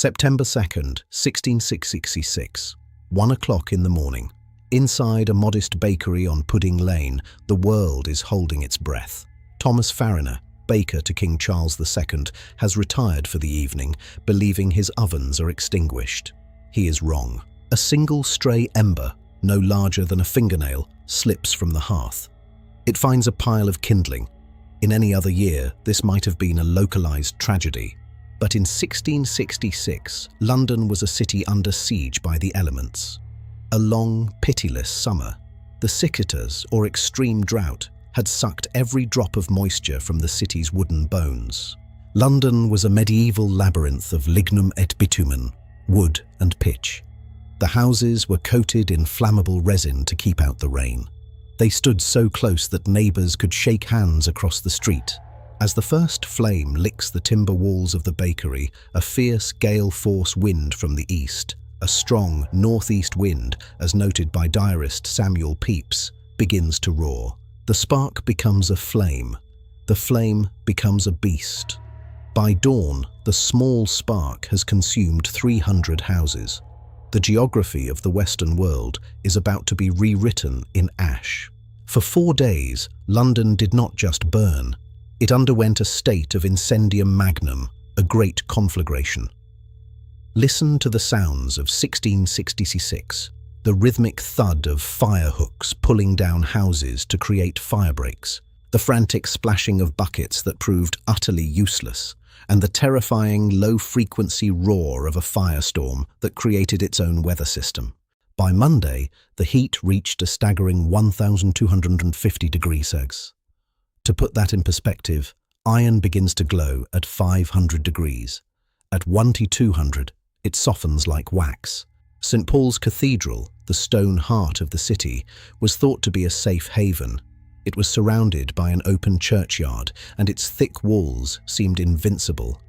September 2nd, 1666, 1 o'clock in the morning. Inside a modest bakery on Pudding Lane, the world is holding its breath. Thomas Farriner, baker to King Charles II, has retired for the evening, believing his ovens are extinguished. He is wrong. A single stray ember, no larger than a fingernail, slips from the hearth. It finds a pile of kindling. In any other year, this might have been a localized tragedy. But in 1666, London was a city under siege by the elements. A long, pitiless summer. The Siccitas, or extreme drought, had sucked every drop of moisture from the city's wooden bones. London was a medieval labyrinth of lignum et bitumen, wood and pitch. The houses were coated in flammable resin to keep out the rain. They stood so close that neighbours could shake hands across the street. As the first flame licks the timber walls of the bakery, a fierce gale-force wind from the east, a strong northeast wind, as noted by diarist Samuel Pepys, begins to roar. The spark becomes a flame. The flame becomes a beast. By dawn, the small spark has consumed 300 houses. The geography of the Western world is about to be rewritten in ash. For 4 days, London did not just burn. It underwent a state of Incendium Magnum, a great conflagration. Listen to the sounds of 1666, the rhythmic thud of fire hooks pulling down houses to create firebreaks, the frantic splashing of buckets that proved utterly useless, and the terrifying low-frequency roar of a firestorm that created its own weather system. By Monday, the heat reached a staggering 1,250 degrees Celsius. To put that in perspective, iron begins to glow at 500 degrees. At 1,200, it softens like wax. St. Paul's Cathedral, the stone heart of the city, was thought to be a safe haven. It was surrounded by an open churchyard, and its thick walls seemed invincible.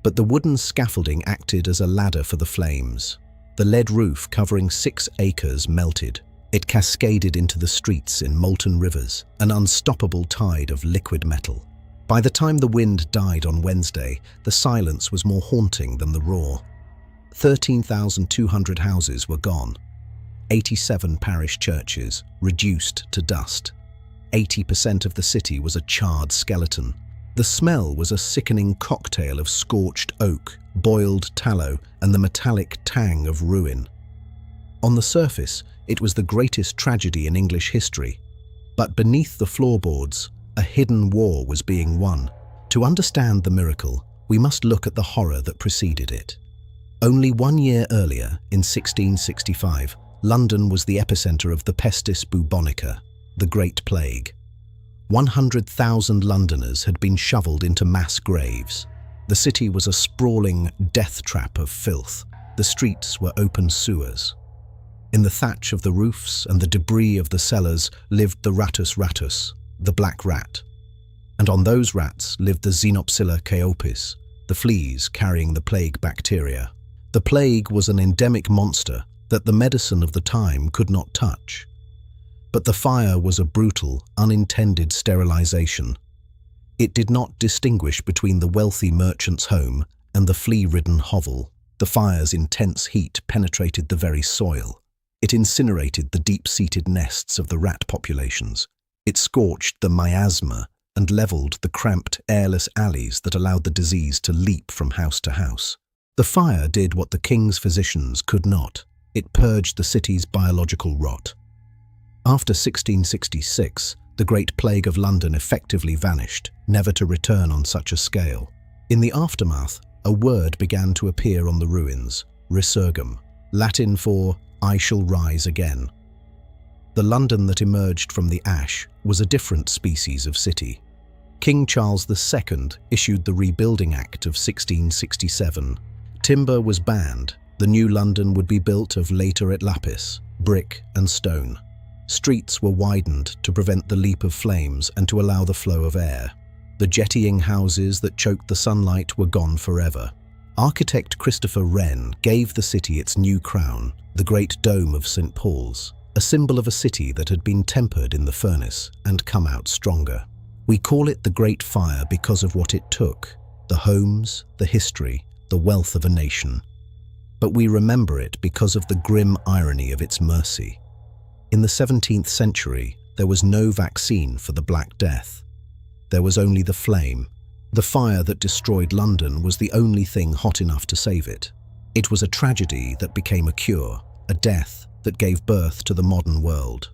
But the wooden scaffolding acted as a ladder for the flames. The lead roof covering 6 acres melted. It cascaded into the streets in molten rivers, an unstoppable tide of liquid metal. By the time the wind died on Wednesday, the silence was more haunting than the roar. 13,200 houses were gone. 87 parish churches reduced to dust. 80% of the city was a charred skeleton. The smell was a sickening cocktail of scorched oak, boiled tallow, and the metallic tang of ruin. On the surface, it was the greatest tragedy in English history. But beneath the floorboards, a hidden war was being won. To understand the miracle, we must look at the horror that preceded it. Only 1 year earlier, in 1665, London was the epicenter of the Pestis bubonica, the Great Plague. 100,000 Londoners had been shoveled into mass graves. The city was a sprawling death trap of filth. The streets were open sewers. In the thatch of the roofs and the debris of the cellars lived the ratus ratus, the black rat. And on those rats lived the Xenopsilla chaopis, the fleas carrying the plague bacteria. The plague was an endemic monster that the medicine of the time could not touch. But the fire was a brutal, unintended sterilization. It did not distinguish between the wealthy merchant's home and the flea-ridden hovel. The fire's intense heat penetrated the very soil. It incinerated the deep-seated nests of the rat populations. It scorched the miasma and leveled the cramped, airless alleys that allowed the disease to leap from house to house. The fire did what the king's physicians could not. It purged the city's biological rot. After 1666, the Great Plague of London effectively vanished, never to return on such a scale. In the aftermath, a word began to appear on the ruins, resurgam, Latin for "I shall rise again." The London that emerged from the ash was a different species of city. King Charles II issued the Rebuilding Act of 1667. Timber was banned. The new London would be built of laterite lapis, brick and stone. Streets were widened to prevent the leap of flames and to allow the flow of air. The jettying houses that choked the sunlight were gone forever. Architect Christopher Wren gave the city its new crown, the Great Dome of St. Paul's, a symbol of a city that had been tempered in the furnace and come out stronger. We call it the Great Fire because of what it took: the homes, the history, the wealth of a nation. but we remember it because of the grim irony of its mercy. In the 17th century, there was no vaccine for the Black Death. There was only the flame. The fire that destroyed London was the only thing hot enough to save it. It was a tragedy that became a cure, a death that gave birth to the modern world.